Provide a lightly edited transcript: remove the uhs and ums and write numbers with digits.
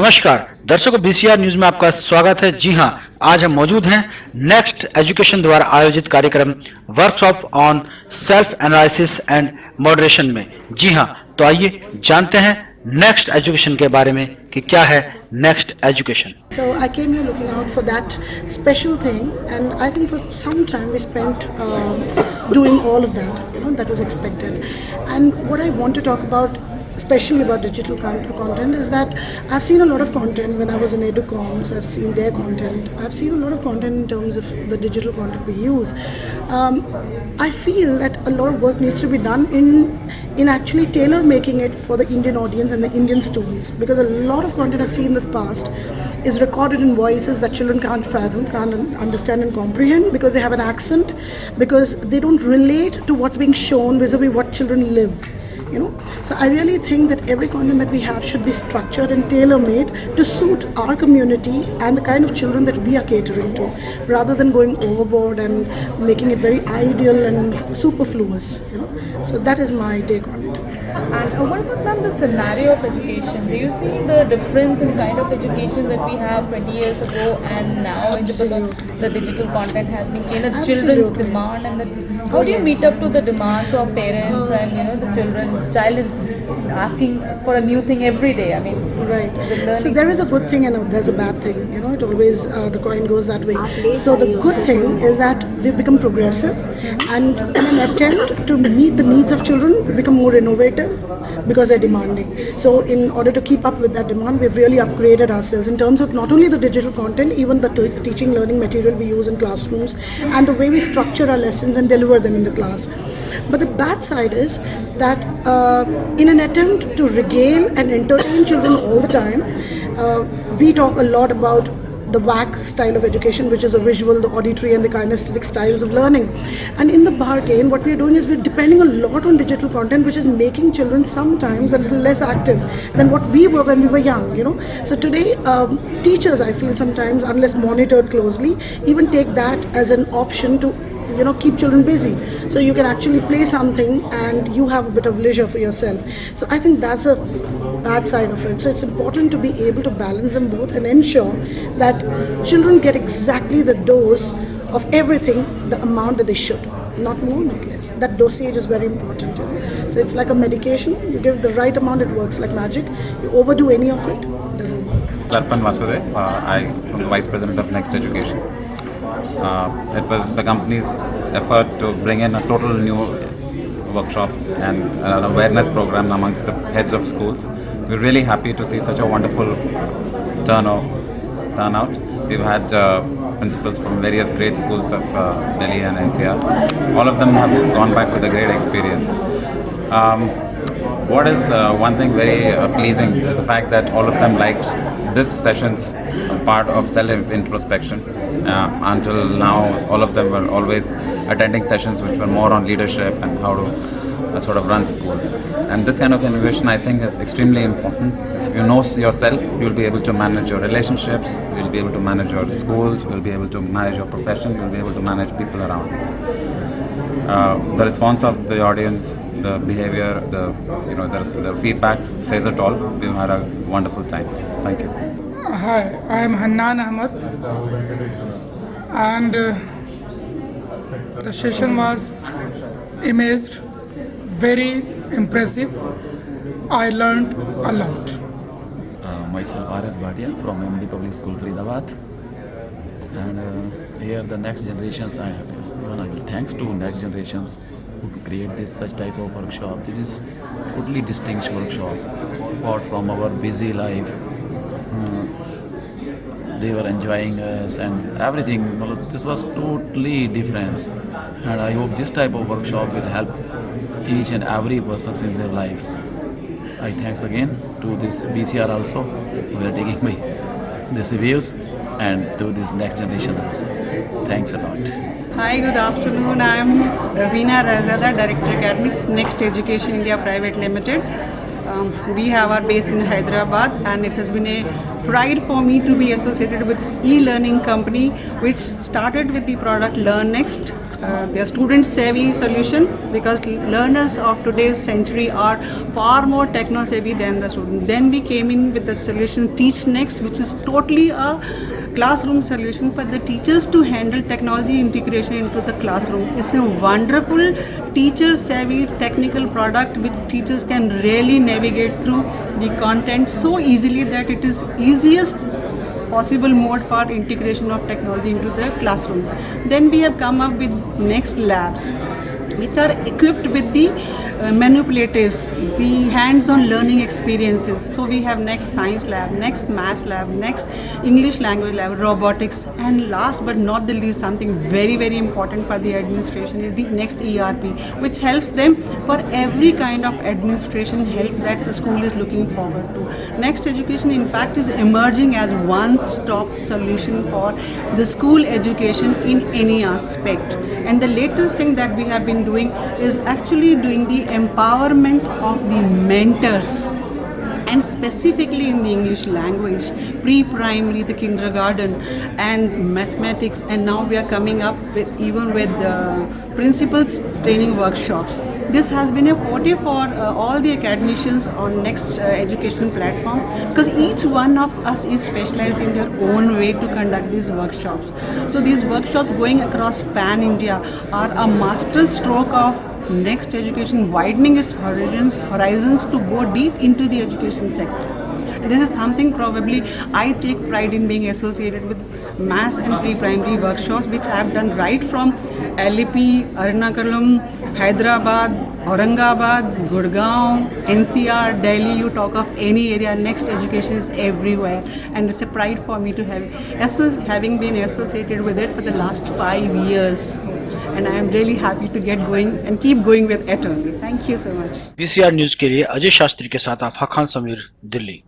नमस्कार दर्शकों, BCR news में आपका स्वागत है। जी हां, आज हम मौजूद हैं नेक्स्ट एजुकेशन द्वारा आयोजित कार्यक्रम workshop on self analysis and moderation में। जी हां, तो आइए जानते हैं नेक्स्ट एजुकेशन के बारे में कि क्या है next education. So I came here looking out for that special thing, and I think for some time we spent doing all of that, that was expected. And what I want to talk about, especially about digital content, is that I've seen a lot of content when I was in EduComs. I've seen their content. I've seen a lot of content in terms of the digital content we use. I feel that a lot of work needs to be done in actually tailor making it for the Indian audience and the Indian students, because a lot of content I've seen in the past is recorded in voices that children can't fathom, can't understand and comprehend, because they have an accent, because they don't relate to what's being shown vis-a-vis what children live. So I really think that every content that we have should be structured and tailor-made to suit our community and the kind of children that we are catering to, rather than going overboard and making it very ideal and superfluous. So that is my take on it. And what about ma'am, the scenario of education? Do you see the difference in kind of education that we have 20 years ago and now, in the digital content has been changed, the children's demand, and how do you meet up to the demands of parents and the child is asking for a new thing every day? I mean, right. So there is a good thing and there's a bad thing. It always the coin goes that way. So the good thing is that we've become progressive, and in an attempt to meet the needs of children, we become more innovative because they're demanding. So in order to keep up with that demand, we've really upgraded ourselves in terms of not only the digital content, even the teaching learning material we use in classrooms, and the way we structure our lessons and deliver them in the class. But the bad side is that in an attempt to regale and entertain children all the time, we talk a lot about the WAC style of education, which is the visual, the auditory and the kinesthetic styles of learning. And in the bargain, what we're doing is we're depending a lot on digital content, which is making children sometimes a little less active than what we were when we were young, So today, teachers, I feel sometimes, unless monitored closely, even take that as an option to keep children busy. So you can actually play something and you have a bit of leisure for yourself. So I think that's a bad side of it. So it's important to be able to balance them both and ensure that children get exactly the dose of everything, the amount that they should. Not more, not less. That dosage is very important. So it's like a medication. You give the right amount, it works like magic. You overdo any of it, it doesn't work. Larpan Vasudev, I'm the Vice President of Next Education. It was the company's effort to bring in a total new workshop and an awareness program amongst the heads of schools. We're really happy to see such a wonderful turnout. We've had principals from various great schools of Delhi and NCR. All of them have gone back with a great experience. What is one thing very pleasing is the fact that all of them liked this session's part of self-introspection. Until now, all of them were always attending sessions which were more on leadership and how to sort of run schools. And this kind of innovation, I think, is extremely important. If you know yourself, you'll be able to manage your relationships, you'll be able to manage your schools, you'll be able to manage your profession, you'll be able to manage people around you. The response of the audience, the behavior, the feedback says it all. We've had a wonderful time. Thank you. Hi, I am Hannan Ahmed, and the session was amazed, very impressive. I learned a lot. Myself R.S. Bhatia from MD Public School, Faridabad, and here the next generations, I will thanks to next generations who create this such type of workshop. This is totally distinct workshop. Apart from our busy life, they were enjoying us and everything. This was totally different, and I hope this type of workshop will help each and every person in their lives. I thanks again to this BCR also. We are taking these reviews and to this next generation also. Thanks a lot. Hi, good afternoon. I am Ravina Razada, Director Academics, Next Education India Private Limited. We have our base in Hyderabad, and it has been a pride for me to be associated with this e-learning company, which started with the product Learn Next. Their student savvy solution, because learners of today's century are far more techno savvy than the student. Then we came in with the solution Teach Next, which is totally a classroom solution for the teachers to handle technology integration into the classroom. It's a wonderful teacher savvy technical product which teachers can really navigate through the content so easily that it is easiest possible mode for integration of technology into the classrooms. Then we have come up with Next Labs, which are equipped with the manipulatives, the hands-on learning experiences. So we have Next Science Lab, Next Maths Lab, Next English Language Lab, Robotics, and last but not the least, something very, very important for the administration is the Next ERP, which helps them for every kind of administration help that the school is looking forward to. Next Education, in fact, is emerging as one-stop solution for the school education in any aspect. And the latest thing that we have been doing is actually doing the empowerment of the mentors, and specifically in the English language, pre-primary, the kindergarten, and mathematics, and now we are coming up with even with the principals training workshops. This has been a forte for all the academicians on Next Education platform, because each one of us is specialized in their own way to conduct these workshops. So these workshops going across pan-India are a master stroke of Next Education, widening its horizons to go deep into the education sector. This is something probably I take pride in being associated with mass and pre-primary workshops, which I have done right from LEP, Ernakulam, Hyderabad, Aurangabad, Gurgaon, NCR, Delhi. You talk of any area, Next Education is everywhere, and it's a pride for me to having been associated with it for the last 5 years. And I am really happy to get going and keep going with it only. Thank you so much. BCR news के लिए अजय शास्त्री के साथ आफा खान समीर, दिल्ली।